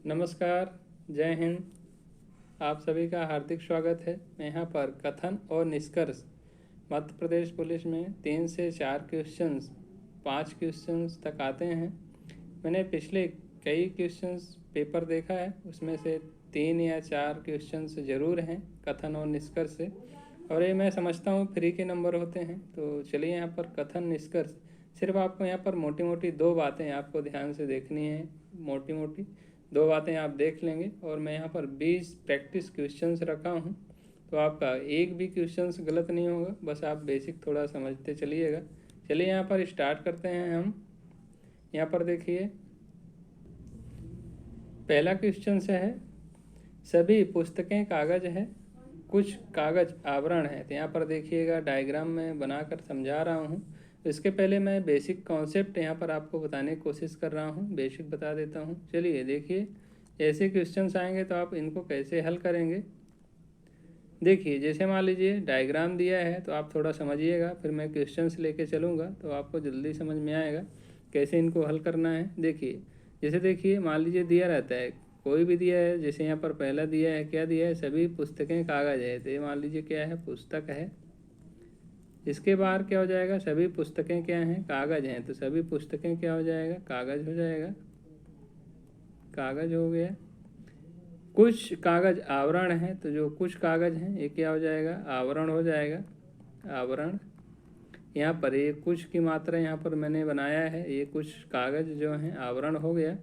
नमस्कार, जय हिंद। आप सभी का हार्दिक स्वागत है। मैं यहाँ पर कथन और निष्कर्ष मध्य प्रदेश पुलिस में 3 से 4 क्वेश्चंस 5 क्वेश्चंस तक आते हैं। मैंने पिछले कई क्वेश्चंस पेपर देखा है, उसमें से 3 या 4 क्वेश्चंस ज़रूर हैं कथन और निष्कर्ष से, और ये मैं समझता हूँ फ्री के नंबर होते हैं। तो चलिए यहाँ पर कथन निष्कर्ष, सिर्फ आपको यहाँ पर मोटी मोटी 2 बातें आपको ध्यान से देखनी है। मोटी मोटी 2 बातें आप देख लेंगे, और मैं यहाँ पर 20 प्रैक्टिस क्वेश्चंस रखा हूँ, तो आपका एक भी क्वेश्चंस गलत नहीं होगा। बस आप बेसिक थोड़ा समझते चलिएगा। चलिए यहाँ पर स्टार्ट करते हैं हम। यहाँ पर देखिए, पहला क्वेश्चन से है, सभी पुस्तकें कागज है, कुछ कागज आवरण है। तो यहाँ पर देखिएगा, डायग्राम में बनाकर समझा रहा हूँ। इसके पहले मैं बेसिक कॉन्सेप्ट यहाँ पर आपको बताने की कोशिश कर रहा हूँ, बेसिक बता देता हूँ। चलिए देखिए, ऐसे क्वेश्चंस आएंगे तो आप इनको कैसे हल करेंगे। देखिए, जैसे मान लीजिए डायग्राम दिया है तो आप थोड़ा समझिएगा, फिर मैं क्वेश्चंस लेके चलूँगा तो आपको जल्दी समझ में आएगा कैसे इनको हल करना है। देखिए, जैसे देखिए, मान लीजिए दिया रहता है, कोई भी दिया है, जैसे यहाँ पर पहला दिया है, क्या दिया है, सभी पुस्तकें कागज है। तो ये मान लीजिए क्या है, पुस्तक है। इसके बाहर क्या हो जाएगा, सभी पुस्तकें क्या हैं, कागज हैं। तो सभी पुस्तकें क्या हो जाएगा, कागज हो जाएगा, कागज हो गया। कुछ कागज आवरण है, तो जो कुछ कागज हैं ये क्या हो जाएगा, आवरण हो जाएगा, आवरण। यहाँ पर ये कुछ की मात्रा यहाँ पर मैंने बनाया है, ये कुछ कागज जो हैं आवरण हो गया।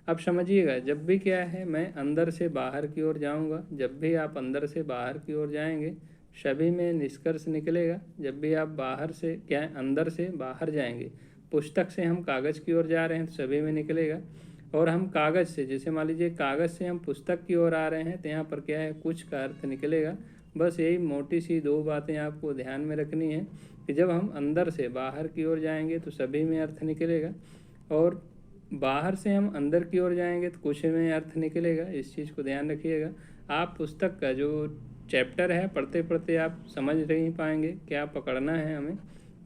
अब समझिएगा, जब भी क्या है, मैं अंदर से बाहर की ओर जाऊँगा, जब भी आप अंदर से बाहर की ओर जाएंगे सभी में निष्कर्ष निकलेगा। जब भी आप बाहर से क्या है, अंदर से बाहर जाएंगे, पुस्तक से हम कागज़ की ओर जा रहे हैं तो सभी में निकलेगा। और हम कागज़ से, जैसे मान लीजिए कागज़ से हम पुस्तक की ओर आ रहे हैं तो यहाँ पर क्या है, कुछ का अर्थ निकलेगा। बस यही मोटी सी 2 बातें आपको ध्यान में रखनी है कि जब हम अंदर से बाहर की ओर जाएंगे तो सभी में अर्थ निकलेगा, और बाहर से हम अंदर की ओर जाएंगे तो कुछ में अर्थ निकलेगा। इस चीज़ को ध्यान रखिएगा। आप पुस्तक का जो चैप्टर है पढ़ते पढ़ते आप समझ नहीं पाएंगे क्या पकड़ना है हमें।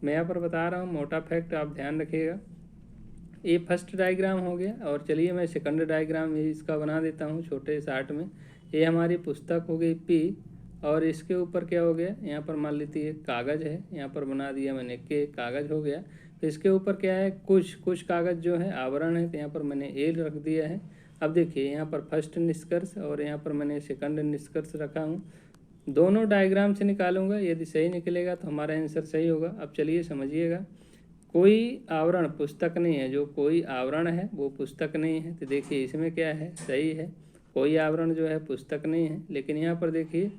मैं यहाँ पर बता रहा हूँ मोटा फैक्ट, आप ध्यान रखिएगा। ये फर्स्ट डायग्राम हो गया, और चलिए मैं सेकंड डायग्राम ये इसका बना देता हूँ छोटे शार्ट में। ये हमारी पुस्तक हो गई पी, और इसके ऊपर क्या हो गया, यहाँ पर मान लीजिए कागज़ है, यहाँ पर बना दिया मैंने के, कागज़ हो गया। तो इसके ऊपर क्या है, कुछ कागज़ जो है आवरण है, तो यहाँ पर मैंने ए रख दिया है। अब देखिए, यहाँ पर फर्स्ट निष्कर्ष और यहाँ पर मैंने सेकंड निष्कर्ष रखा हूँ। दोनों डायग्राम से निकालूंगा, यदि सही निकलेगा तो हमारा आंसर सही होगा। अब चलिए समझिएगा, कोई आवरण पुस्तक नहीं है, जो कोई आवरण है वो पुस्तक नहीं है। तो देखिए इसमें क्या है, सही है, कोई आवरण जो है पुस्तक नहीं है। लेकिन यहाँ पर देखिए,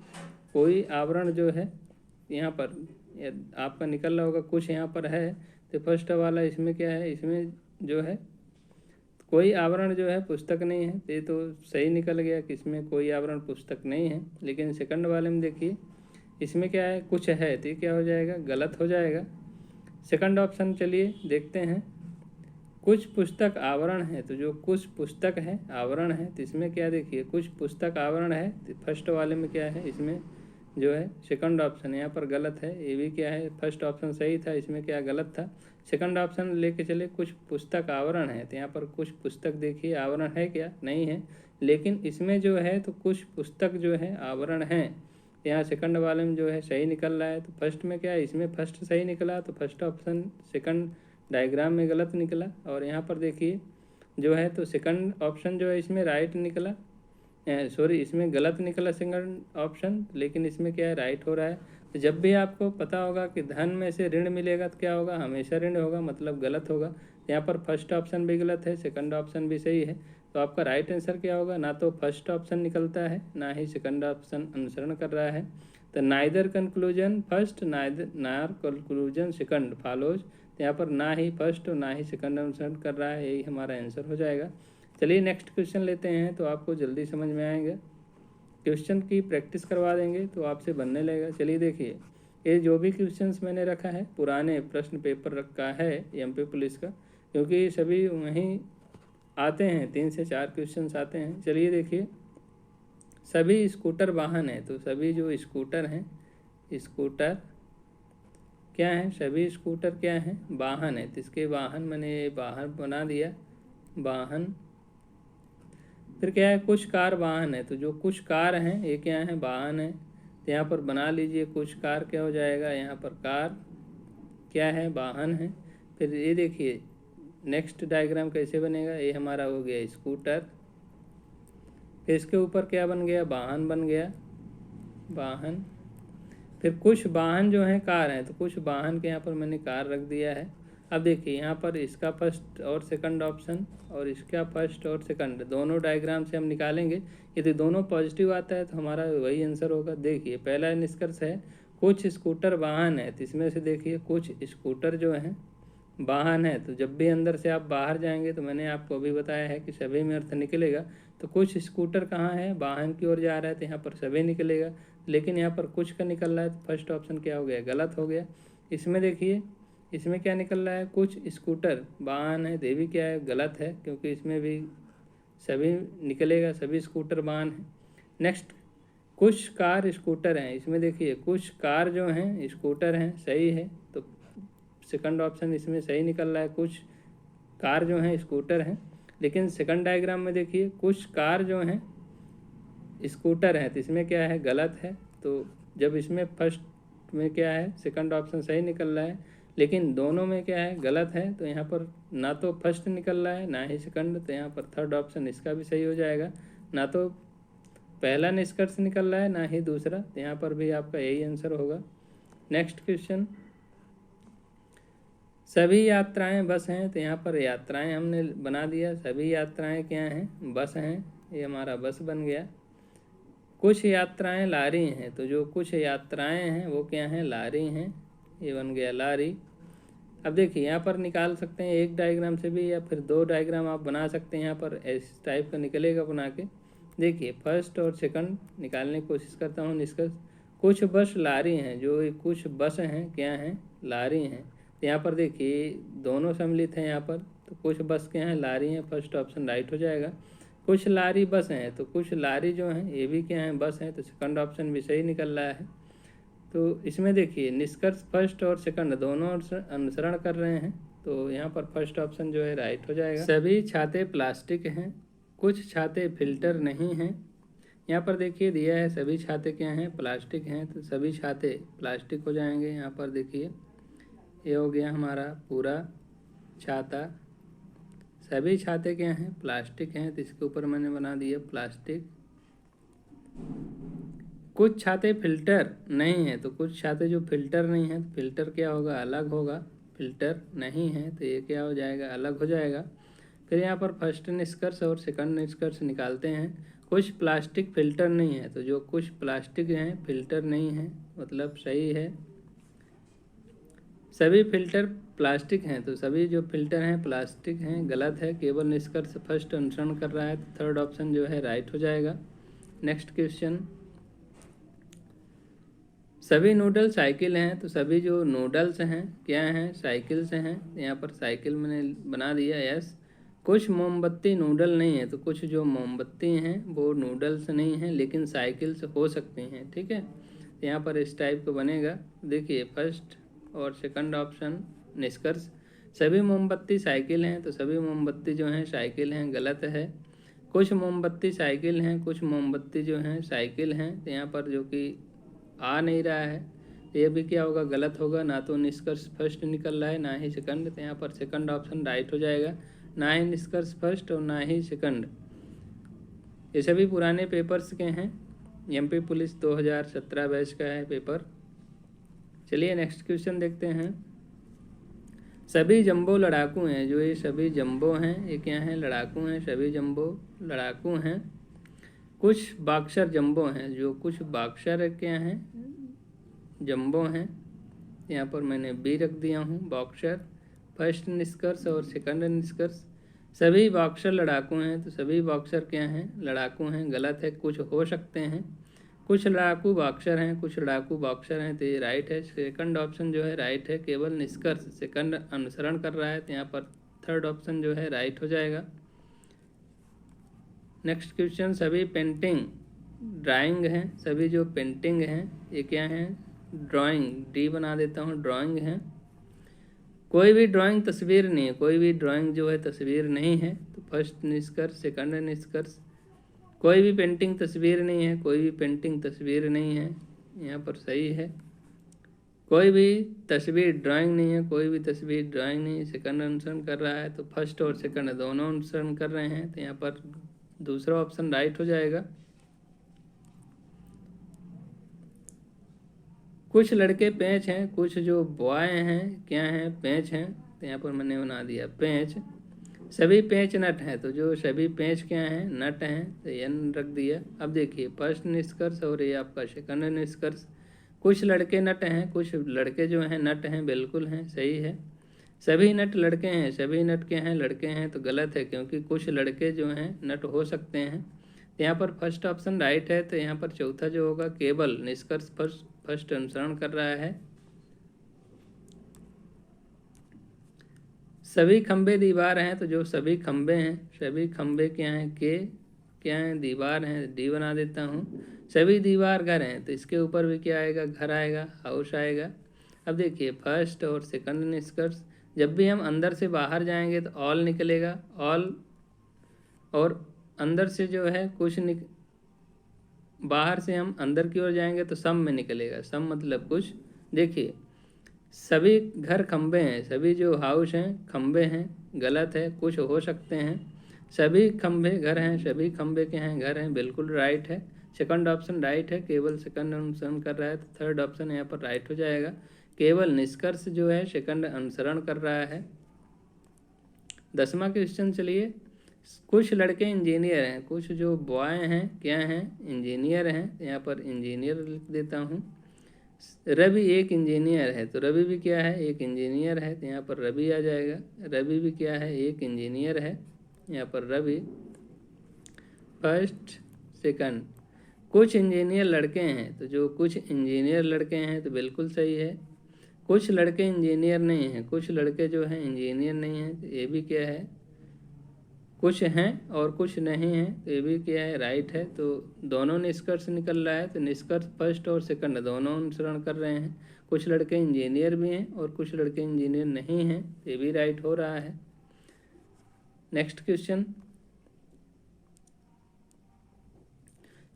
कोई आवरण जो है यहाँ पर आपका निकल रहा होगा, कुछ यहाँ पर है। तो फर्स्ट वाला इसमें क्या है, इसमें जो है कोई आवरण जो है पुस्तक नहीं है, तो ये तो सही निकल गया कि इसमें कोई आवरण पुस्तक नहीं है। लेकिन सेकंड वाले में देखिए, इसमें क्या है, कुछ है, तो ये क्या हो जाएगा, गलत हो जाएगा। सेकंड ऑप्शन चलिए देखते हैं, कुछ पुस्तक आवरण है। तो जो कुछ पुस्तक है आवरण है, तो इसमें क्या देखिए, कुछ पुस्तक आवरण है, तो फर्स्ट वाले में क्या है, इसमें जो है सेकंड ऑप्शन यहाँ पर गलत है। ये भी क्या है, फर्स्ट ऑप्शन सही था, इसमें क्या गलत था। सेकंड ऑप्शन लेके चले, कुछ पुस्तक आवरण है, तो यहाँ पर कुछ पुस्तक देखिए आवरण है क्या, नहीं है। लेकिन इसमें जो है तो कुछ पुस्तक जो है आवरण है, यहाँ सेकंड वाले में जो है सही निकल रहा है। तो फर्स्ट में क्या है, इसमें फर्स्ट सही निकला, तो फर्स्ट ऑप्शन सेकंड डायग्राम में गलत निकला। और यहाँ पर देखिए जो है, तो सेकंड ऑप्शन जो है इसमें राइट निकला, सॉरी इसमें गलत निकला सेकंड ऑप्शन, लेकिन इसमें क्या है, राइट हो रहा है। तो जब भी आपको पता होगा कि धन में से ऋण मिलेगा तो क्या होगा, हमेशा ऋण होगा, मतलब गलत होगा। यहाँ पर फर्स्ट ऑप्शन भी गलत है, सेकंड ऑप्शन भी सही है। तो आपका राइट आंसर क्या होगा, ना तो फर्स्ट ऑप्शन निकलता है, ना ही सेकंड ऑप्शन अनुसरण कर रहा है। तो नाइदर कंक्लूजन फर्स्ट नार कंक्लूजन सेकंड फॉलोज, यहाँ पर ना ही फर्स्ट और ना ही सेकंड अनुसरण कर रहा है, यही हमारा आंसर हो जाएगा। चलिए नेक्स्ट क्वेश्चन लेते हैं, तो आपको जल्दी समझ में आएगा। क्वेश्चन की प्रैक्टिस करवा देंगे तो आपसे बनने लगेगा। चलिए देखिए, ये जो भी क्वेश्चंस मैंने रखा है पुराने प्रश्न पेपर रखा है एमपी पुलिस का, क्योंकि सभी वहीं आते हैं, 3 से 4 क्वेश्चंस आते हैं। चलिए देखिए, सभी स्कूटर वाहन है, तो सभी जो स्कूटर हैं, स्कूटर क्या है, सभी स्कूटर क्या है, वाहन है। तो इसके वाहन मैंने वाहन बना दिया, वाहन। फिर क्या है, कुछ कार वाहन है, तो जो कुछ कार हैं ये क्या है, वाहन है। तो यहाँ पर बना लीजिए, कुछ कार क्या हो जाएगा, यहाँ पर कार क्या है, वाहन है। फिर ये देखिए नेक्स्ट डायग्राम कैसे बनेगा, ये हमारा हो गया स्कूटर। फिर इसके ऊपर क्या बन गया, वाहन बन गया, वाहन। फिर कुछ वाहन जो हैं कार हैं, तो कुछ वाहन के यहाँ पर मैंने कार रख दिया है। अब देखिए यहाँ पर इसका फर्स्ट और सेकंड ऑप्शन और इसका फर्स्ट और सेकंड दोनों डायग्राम से हम निकालेंगे। यदि दोनों पॉजिटिव आता है तो हमारा वही आंसर होगा। देखिए पहला निष्कर्ष है कुछ स्कूटर वाहन है, तो इसमें से देखिए कुछ स्कूटर जो हैं वाहन है, तो जब भी अंदर से आप बाहर जाएंगे तो मैंने आपको अभी बताया है कि सभी में अर्थ निकलेगा। तो कुछ स्कूटर कहाँ है, वाहन की ओर जा रहा है, तो यहाँ पर सभी निकलेगा। लेकिन यहाँ पर कुछ का निकल रहा है, तो फर्स्ट ऑप्शन क्या हो गया, गलत हो गया। इसमें देखिए इसमें क्या निकल रहा है, कुछ स्कूटर वाहन है, देवी क्या है, गलत है, क्योंकि इसमें भी सभी निकलेगा, सभी स्कूटर वाहन है। नेक्स्ट कुछ कार स्कूटर हैं, इसमें देखिए कुछ कार जो हैं स्कूटर हैं, सही है, तो सेकंड ऑप्शन इसमें सही निकल रहा है, कुछ कार जो हैं स्कूटर हैं। लेकिन सेकंड डायग्राम में देखिए कुछ कार जो हैं स्कूटर हैं, तो इसमें क्या है, गलत है। तो जब इसमें फर्स्ट में क्या है, सेकंड ऑप्शन सही निकल रहा है, लेकिन दोनों में क्या है, गलत है। तो यहाँ पर ना तो फर्स्ट निकल रहा है ना ही सेकंड, तो यहाँ पर थर्ड ऑप्शन इसका भी सही हो जाएगा। ना तो पहला निष्कर्ष निकल रहा है ना ही दूसरा, तो यहाँ पर भी आपका यही आंसर होगा। नेक्स्ट क्वेश्चन, सभी यात्राएं बस हैं, तो यहाँ पर यात्राएं हमने बना दिया, सभी यात्राएं क्या हैं, बस हैं, ये हमारा बस बन गया। कुछ यात्राएं लारी हैं, तो जो कुछ यात्राएं हैं वो क्या हैं, लारी हैं, ये बन गया लारी। अब देखिए यहाँ पर निकाल सकते हैं एक डायग्राम से भी या फिर दो डायग्राम आप बना सकते हैं। यहाँ पर इस टाइप का निकलेगा बना के। देखिए फर्स्ट और सेकंड निकालने की कोशिश करता हूँ निष्कर्ष। कुछ बस लारी हैं, जो कुछ बस हैं क्या हैं, लारी हैं। तो यहाँ पर देखिए दोनों सम्मिलित हैं यहाँ पर, तो कुछ बस क्या हैं, लारी हैं, फर्स्ट ऑप्शन राइट हो जाएगा। कुछ लारी बस हैं, तो कुछ लारी जो हैं ये भी क्या हैं, बस हैं, तो सेकंड ऑप्शन भी सही निकल रहा है। तो इसमें देखिए निष्कर्ष फर्स्ट और सेकंड दोनों अनुसरण कर रहे हैं, तो यहाँ पर फर्स्ट ऑप्शन जो है राइट हो जाएगा। सभी छाते प्लास्टिक हैं, कुछ छाते फिल्टर नहीं हैं। यहाँ पर देखिए दिया है सभी छाते क्या हैं, प्लास्टिक हैं, तो सभी छाते प्लास्टिक हो जाएंगे। यहाँ पर देखिए ये हो गया हमारा पूरा छाता। सभी छाते क्या हैं, प्लास्टिक हैं, तो इसके ऊपर मैंने बना दिया प्लास्टिक। कुछ छाते फिल्टर नहीं है, तो कुछ छाते जो फिल्टर नहीं है, तो फिल्टर क्या होगा, अलग होगा, फिल्टर नहीं है, तो ये क्या हो जाएगा, अलग हो जाएगा। फिर यहाँ पर फर्स्ट निष्कर्ष और सेकंड निष्कर्ष निकालते हैं। कुछ प्लास्टिक फिल्टर नहीं है, तो जो कुछ प्लास्टिक हैं फिल्टर नहीं है, मतलब सही है। सभी फिल्टर प्लास्टिक हैं, तो सभी जो फिल्टर हैं प्लास्टिक हैं, गलत है। केवल निष्कर्ष फर्स्ट अनुसरण कर रहा है, तो थर्ड ऑप्शन जो है राइट हो जाएगा। नेक्स्ट क्वेश्चन, सभी नूडल साइकिल हैं, तो सभी जो नूडल्स हैं क्या हैं, साइकिल से हैं। यहाँ पर साइकिल मैंने बना दिया, यस। कुछ मोमबत्ती नूडल नहीं है, तो कुछ जो मोमबत्ती हैं वो नूडल्स नहीं हैं, लेकिन साइकिल से हो सकती हैं, ठीक है। यहाँ पर इस टाइप का बनेगा। देखिए फर्स्ट और सेकंड ऑप्शन निष्कर्ष, सभी मोमबत्ती साइकिल हैं, तो सभी मोमबत्ती जो हैं साइकिल हैं, गलत है। कुछ मोमबत्ती साइकिल हैं, कुछ मोमबत्ती जो हैं साइकिल हैं, तो यहाँ पर जो कि आ नहीं रहा है, तो ये भी क्या होगा, गलत होगा। ना तो निष्कर्ष फर्स्ट निकल रहा है ना ही सेकंड, तो यहाँ पर सेकंड ऑप्शन राइट हो जाएगा। ना ही निष्कर्ष फर्स्ट और ना ही सेकंड। ये सभी पुराने पेपर्स के हैं, एमपी पुलिस 2017 बैच का है पेपर। चलिए नेक्स्ट क्वेश्चन देखते हैं। सभी जंबो लड़ाकू हैं, जो ये सभी जंबो हैं ये क्या हैं, लड़ाकू हैं, सभी जंबो लड़ाकू हैं। कुछ बॉक्सर जंबो हैं, जो कुछ बॉक्सर क्या हैं, जंबो हैं। यहाँ पर मैंने बी रख दिया हूँ, बॉक्सर। फर्स्ट निष्कर्ष और सेकंड निष्कर्ष, सभी बॉक्सर लड़ाकू हैं, तो सभी बॉक्सर क्या हैं, लड़ाकू हैं, गलत है। कुछ हो सकते हैं, कुछ लड़ाकू बॉक्सर हैं, कुछ लड़ाकू बॉक्सर हैं, तो ये राइट है। सेकंड ऑप्शन जो है राइट है। केवल निष्कर्ष सेकंड अनुसरण कर रहा है, तो यहाँ पर थर्ड ऑप्शन जो है राइट हो जाएगा। नेक्स्ट क्वेश्चन, सभी पेंटिंग ड्राइंग हैं, सभी जो पेंटिंग हैं ये क्या हैं, ड्राइंग। डी बना देता हूँ, ड्राइंग है। कोई भी ड्राइंग तस्वीर नहीं है, कोई भी ड्राइंग जो है तस्वीर नहीं है, तो फर्स्ट निष्कर्ष सेकंड निष्कर्ष कोई भी पेंटिंग तस्वीर नहीं है, कोई भी पेंटिंग तस्वीर नहीं है, यहाँ पर सही है। कोई भी तस्वीर ड्राइंग नहीं है, कोई भी तस्वीर ड्राइंग नहीं है। सेकंड अनुसरण कर रहा है तो फर्स्ट और सेकंड दोनों अनुसरण कर रहे हैं, तो यहाँ पर दूसरा ऑप्शन राइट हो जाएगा। कुछ लड़के पेंच हैं, कुछ जो बॉय हैं क्या हैं, पेंच हैं, तो यहाँ पर मैंने बना दिया पेंच। सभी पेंच नट हैं, तो जो सभी पेंच क्या हैं, नट हैं, तो एन रख दिया। अब देखिए फर्स्ट निष्कर्ष और ये आपका सेकंड निष्कर्ष। कुछ लड़के नट हैं, कुछ लड़के जो हैं नट हैं, बिल्कुल हैं, सही है। सभी नट लड़के हैं, सभी नट के हैं लड़के हैं, तो गलत है, क्योंकि कुछ लड़के जो हैं नट हो सकते हैं। तो यहाँ पर फर्स्ट ऑप्शन राइट है, तो यहाँ पर चौथा जो होगा केवल निष्कर्ष फर्स्ट अनुसरण कर रहा है। सभी खंबे दीवार हैं, तो जो सभी खंबे हैं, सभी खंबे क्या हैं, के क्या हैं, दीवार हैं, डी बना देता हूँ। सभी दीवार घर हैं, तो इसके ऊपर भी क्या आएगा, घर आएगा, हाउस आएगा। अब देखिए फर्स्ट और सेकंड निष्कर्ष। जब भी हम अंदर से बाहर जाएंगे तो ऑल निकलेगा, ऑल, और अंदर से जो है कुछ बाहर से हम अंदर की ओर जाएंगे तो सम में निकलेगा, सम मतलब कुछ। देखिए सभी घर खंबे हैं, सभी जो हाउस हैं खंबे हैं, गलत है, कुछ हो सकते हैं। सभी खंबे घर हैं, सभी खंबे के हैं घर हैं, बिल्कुल राइट है। सेकंड ऑप्शन राइट है, केवल सेकंड अनुसरण कर रहा है, तो थर्ड ऑप्शन यहाँ पर राइट हो जाएगा। केवल निष्कर्ष जो है सेकंड अनुसरण कर रहा है। 10वां क्वेश्चन चलिए। कुछ लड़के इंजीनियर हैं, कुछ जो बॉय हैं क्या हैं, इंजीनियर हैं, यहाँ पर इंजीनियर लिख देता हूँ। रवि एक इंजीनियर है, तो रवि भी क्या है, एक इंजीनियर है, तो यहाँ पर रवि आ जाएगा। रवि भी क्या है, एक इंजीनियर है, यहाँ पर रवि। First second. कुछ इंजीनियर लड़के हैं, तो जो कुछ इंजीनियर लड़के हैं तो बिल्कुल सही है। कुछ लड़के इंजीनियर नहीं हैं, कुछ लड़के जो हैं इंजीनियर नहीं हैं, तो ये भी क्या है, कुछ हैं और कुछ नहीं हैं, तो ये भी क्या है, राइट है। तो दोनों निष्कर्ष निकल रहा है, तो निष्कर्ष फर्स्ट और सेकंड दोनों अनुसरण कर रहे हैं। कुछ लड़के इंजीनियर भी हैं और कुछ लड़के इंजीनियर नहीं हैं, तो ये भी राइट हो रहा है। Next question.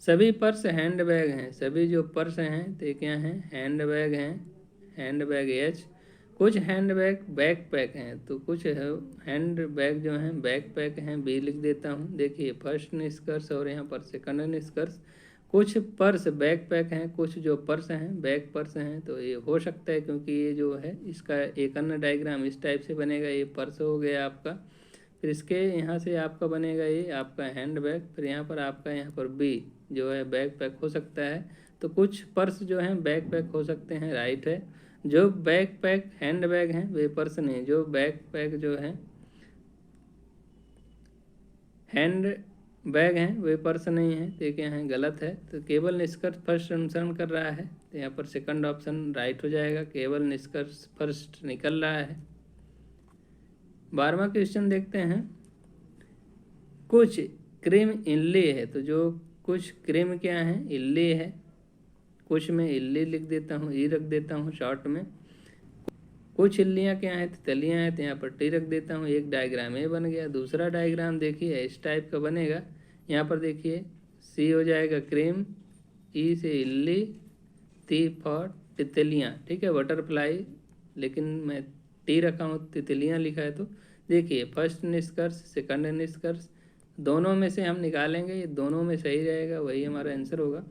सभी पर्स हैंड बैग हैं, सभी जो पर्स हैं तो ये क्या हैं, हैंड बैग हैं, हैंड बैग एच। कुछ हैंड बैग बैक पैक हैं, तो कुछ हैंड बैग जो हैं बैक पैक हैं, बी लिख देता हूँ। देखिए फर्स्ट निष्कर्ष और यहाँ पर सेकंड निष्कर्ष। कुछ पर्स बैक पैक हैं, कुछ जो पर्स हैं बैक पर्स हैं, तो ये हो सकता है, क्योंकि ये जो है इसका एक अन्य डायग्राम इस टाइप से बनेगा। ये पर्स हो गया आपका, फिर इसके यहाँ से आपका बनेगा ये आपका हैंड बैग, फिर यहाँ पर आपका यहाँ पर बी जो है बैक पैक हो सकता है। तो कुछ पर्स जो हैं बैक पैक हो सकते हैं, राइट है। जो बैक पैक हैंड बैग हैं वे पर्स नहीं, जो बैक पैक जो है हैंड बैग हैं वे पर्स नहीं है, तो क्या है, गलत है। तो केवल निष्कर्ष फर्स्ट अनुसरण कर रहा है, तो यहाँ पर सेकंड ऑप्शन राइट हो जाएगा, केवल निष्कर्ष फर्स्ट निकल रहा है। 12वां क्वेश्चन देखते हैं। कुछ क्रीम इल्ली है, तो जो कुछ क्रीम क्या है, इल्ली है। कुछ में इल्ली लिख देता हूँ, ई रख देता हूँ शॉर्ट में। कुछ इल्लियाँ क्या हैं, तितलियाँ हैं, तो यहाँ पर टी रख देता हूँ। एक डायग्राम ये बन गया। दूसरा डायग्राम देखिए इस टाइप का बनेगा। यहाँ पर देखिए सी हो जाएगा क्रीम, ई से इल्ली, टी फॉर तितलियाँ, ठीक है, बटरफ्लाई, लेकिन मैं टी रखा हूँ, तितलियाँ लिखा है। तो देखिए फर्स्ट निष्कर्ष सेकंड निष्कर्ष दोनों में से हम निकालेंगे, ये दोनों में सही रहेगा, वही हमारा आंसर होगा।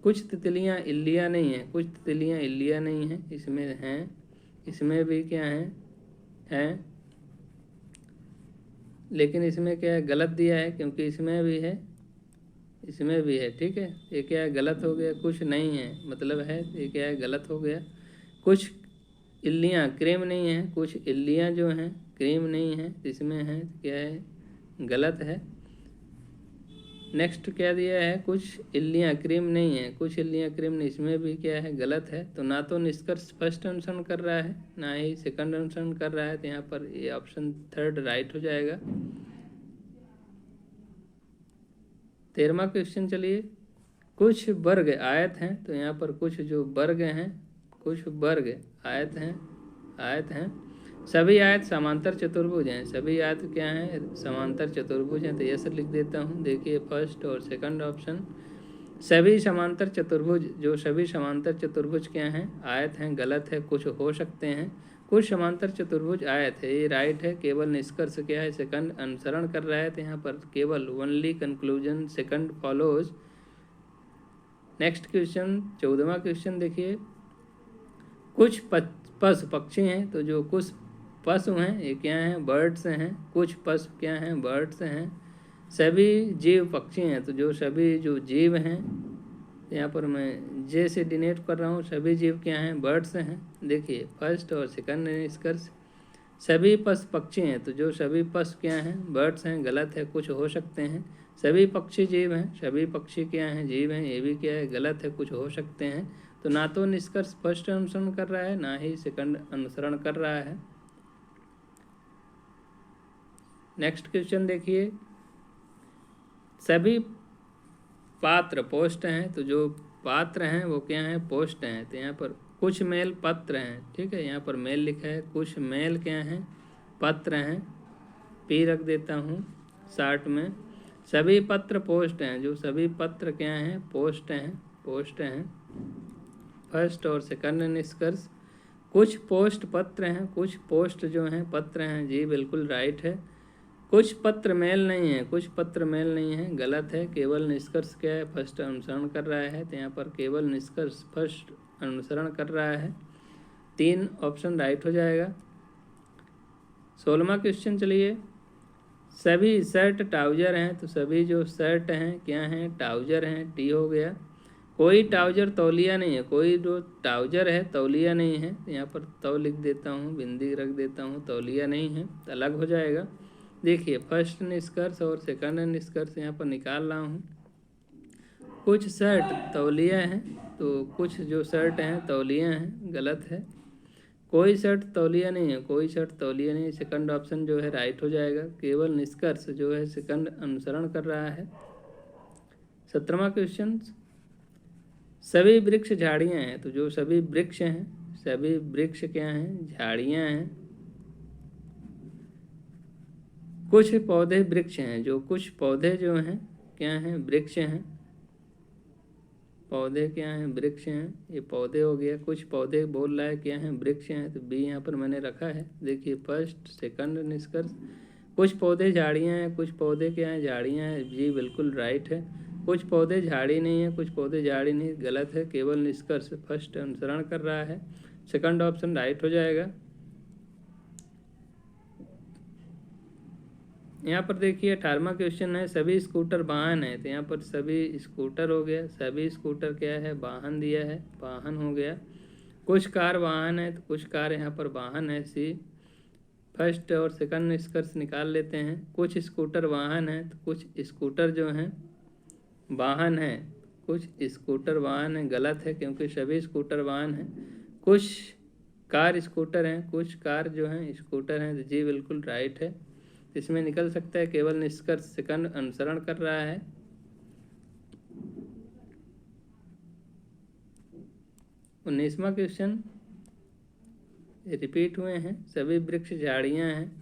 कुछ तितलियाँ इल्लियाँ नहीं हैं, कुछ तितलियाँ इल्लियाँ नहीं हैं, इसमें हैं, इसमें भी क्या हैं, लेकिन इसमें क्या है, गलत दिया है, क्योंकि इसमें भी है, इसमें भी है, ठीक है। ये क्या है, गलत हो गया। कुछ नहीं है मतलब है, ये क्या है, गलत हो गया। कुछ इल्लियाँ क्रीम नहीं है, कुछ इल्लियाँ जो हैं क्रीम नहीं है, इसमें है, क्या है, गलत है। नेक्स्ट क्या दिया है, कुछ इल्लियाँ क्रीम नहीं है, कुछ इल्लियाँ क्रीम नहीं, इसमें भी क्या है, गलत है। तो ना तो निष्कर्ष फर्स्ट अनुसरण कर रहा है, ना ही सेकंड अनुसरण कर रहा है, तो यहाँ पर ये ऑप्शन थर्ड राइट हो जाएगा। 13वां क्वेश्चन चलिए। कुछ वर्ग आयत हैं, तो यहाँ पर कुछ जो वर्ग हैं, कुछ वर्ग आयत हैं, सभी आयत समांतर चतुर्भुज हैं, सभी आयत क्या हैं, समांतर चतुर्भुज हैं, तो यस लिख देता हूँ। देखिए फर्स्ट और सेकंड ऑप्शन, सभी समांतर चतुर्भुज, जो सभी समांतर चतुर्भुज क्या हैं, आयत हैं, गलत है, कुछ हो सकते हैं। कुछ समांतर चतुर्भुज आयत है, ये राइट है। केवल निष्कर्ष क्या है, सेकंड अनुसरण कर रहा है, तो यहाँ पर केवल only conclusion second follows. Next question 14वां क्वेश्चन देखिए, कुछ पशु पक्षी हैं, तो जो कुछ पशु हैं ये क्या हैं, बर्ड्स हैं। कुछ पशु क्या हैं, बर्ड्स हैं। सभी जीव पक्षी हैं, तो जो सभी जो जीव हैं, यहाँ पर मैं जे से डिनोट कर रहा हूँ, सभी जीव क्या हैं, बर्ड्स हैं। देखिए फर्स्ट और सेकंड निष्कर्ष, सभी पशु पक्षी हैं, तो जो सभी पशु क्या हैं, बर्ड्स हैं, गलत है, कुछ हो सकते हैं। सभी पक्षी जीव हैं, सभी पक्षी क्या हैं, जीव हैं, ये भी क्या है, गलत है, कुछ हो सकते हैं। तो ना तो निष्कर्ष फर्स्ट अनुसरण कर रहा है, ना ही सेकंड अनुसरण कर रहा है। नेक्स्ट क्वेश्चन देखिए, सभी पात्र पोस्ट हैं, तो जो पात्र हैं वो क्या हैं, पोस्ट हैं। तो यहाँ पर कुछ मेल पत्र हैं, ठीक है, यहाँ पर मेल लिखा है, कुछ मेल क्या हैं, पत्र हैं, पी रख देता हूँ शार्ट में। सभी पत्र पोस्ट हैं, जो सभी पत्र क्या हैं, पोस्ट हैं, पोस्ट हैं। फर्स्ट और सेकंड निष्कर्ष, कुछ पोस्ट पत्र हैं, कुछ पोस्ट जो हैं पत्र हैं, जी बिल्कुल राइट है। कुछ पत्र मेल नहीं है, कुछ पत्र मेल नहीं है, गलत है। केवल निष्कर्ष क्या है, फर्स्ट अनुसरण कर रहा है, तो यहाँ पर केवल निष्कर्ष फर्स्ट अनुसरण कर रहा है। 3 ऑप्शन राइट हो जाएगा। 16वां क्वेश्चन चलिए, सभी शर्ट ट्राउजर हैं, तो सभी जो शर्ट हैं क्या हैं, ट्राउजर हैं, टी हो गया। कोई ट्राउजर तौलिया नहीं है, कोई जो ट्राउजर है तौलिया नहीं है, तो यहाँ पर तौ लिख देता हूँ, बिंदी रख देता हूँ, तौलिया नहीं है, तो अलग हो जाएगा। देखिए फर्स्ट निष्कर्ष और सेकंड निष्कर्ष यहाँ पर निकाल रहा हूँ। कुछ शर्ट तौलिया हैं, तो कुछ जो शर्ट हैं तौलिया हैं, गलत है। कोई शर्ट तौलिया नहीं है, कोई शर्ट तौलिया नहीं है, सेकंड ऑप्शन जो है राइट हो जाएगा। केवल निष्कर्ष जो है सेकंड अनुसरण कर रहा है। 17वां क्वेश्चन, सभी वृक्ष झाड़ियाँ हैं, तो जो सभी वृक्ष हैं, सभी वृक्ष क्या हैं, झाड़ियाँ हैं। कुछ पौधे वृक्ष हैं, जो कुछ पौधे जो हैं क्या हैं, वृक्ष हैं। पौधे क्या हैं, वृक्ष हैं, ये पौधे हो गया। कुछ पौधे बोल रहा है क्या हैं, वृक्ष हैं, तो बी यहाँ पर मैंने रखा है। देखिए फर्स्ट सेकंड निष्कर्ष, कुछ पौधे झाड़ियाँ हैं, कुछ पौधे क्या हैं, झाड़ियाँ हैं, जी बिल्कुल राइट है। कुछ पौधे झाड़ी नहीं है, कुछ पौधे झाड़ी नहीं, गलत है। केवल निष्कर्ष फर्स्ट अनुसरण कर रहा है, सेकंड ऑप्शन राइट हो जाएगा। यहाँ पर देखिए 18वां क्वेश्चन है, सभी स्कूटर वाहन है, तो यहाँ पर सभी स्कूटर हो गया, सभी स्कूटर क्या है, वाहन दिया है, वाहन हो गया। कुछ कार वाहन है, तो कुछ कार यहाँ पर वाहन है, सी। फर्स्ट और सेकंड निष्कर्ष निकाल लेते हैं। कुछ स्कूटर वाहन है, तो कुछ स्कूटर जो हैं वाहन है, कुछ स्कूटर वाहन है, गलत है, क्योंकि सभी स्कूटर वाहन हैं। कुछ कार स्कूटर हैं, कुछ कार जो हैं स्कूटर हैं, तो जी बिल्कुल राइट है, इसमें निकल सकता है। केवल निष्कर्ष सेकंड अनुसरण कर रहा है। 19वां क्वेश्चन रिपीट हुए हैं, सभी वृक्ष झाड़ियां हैं।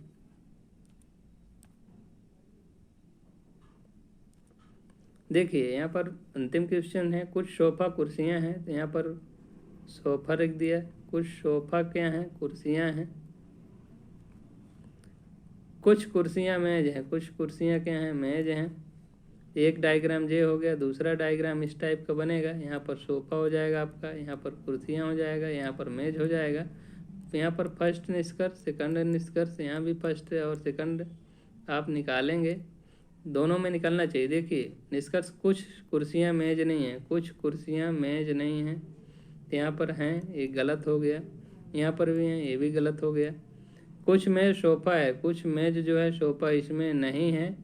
देखिए यहाँ पर अंतिम क्वेश्चन है, कुछ सोफा कुर्सियां हैं, तो यहाँ पर सोफा रख दिया। कुछ सोफा क्या हैं, कुर्सियां हैं। कुछ कुर्सियां मेज हैं, कुछ कुर्सियां क्या हैं, मेज हैं। एक डायग्राम ये हो गया, दूसरा डायग्राम इस टाइप का बनेगा। यहाँ पर सोफा हो जाएगा आपका, यहाँ पर कुर्सियां हो जाएगा, यहाँ पर मेज हो जाएगा। तो यहाँ पर फर्स्ट निष्कर्ष सेकंड निष्कर्ष, यहाँ भी फर्स्ट और सेकंड आप निकालेंगे, दोनों में निकलना चाहिए। देखिए निष्कर्ष कुछ कुर्सियाँ मेज नहीं हैं, कुछ कुर्सियाँ मेज नहीं हैं, तो यहाँ पर हैं, ये गलत हो गया। यहाँ पर भी हैं, ये भी गलत हो गया। कुछ मेज सोफ़ा है, कुछ मेज जो है सोफ़ा इसमें नहीं है,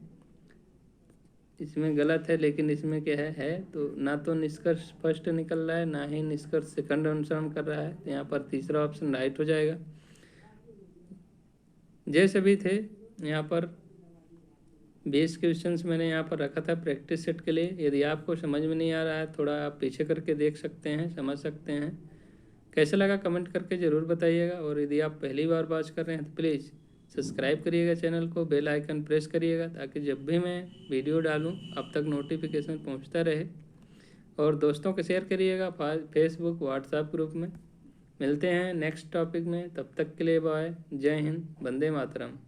इसमें गलत है, लेकिन इसमें क्या है। तो ना तो निष्कर्ष फर्स्ट निकल रहा है, ना ही निष्कर्ष सेकंड अनुसरण कर रहा है, तो यहाँ पर तीसरा ऑप्शन राइट हो जाएगा। जैसे भी थे यहाँ पर 20 क्वेश्चंस मैंने यहाँ पर रखा था प्रैक्टिस सेट के लिए। यदि आपको समझ में नहीं आ रहा है, थोड़ा आप पीछे करके देख सकते हैं, समझ सकते हैं। कैसा लगा कमेंट करके ज़रूर बताइएगा। और यदि आप पहली बार वॉच कर रहे हैं तो प्लीज़ सब्सक्राइब करिएगा चैनल को, बेल आइकन प्रेस करिएगा ताकि जब भी मैं वीडियो डालूं अब तक नोटिफिकेशन पहुंचता रहे। और दोस्तों को शेयर करिएगा फेसबुक व्हाट्सएप ग्रुप में। मिलते हैं नेक्स्ट टॉपिक में, तब तक के लिए बाय। जय हिंद, वंदे मातरम।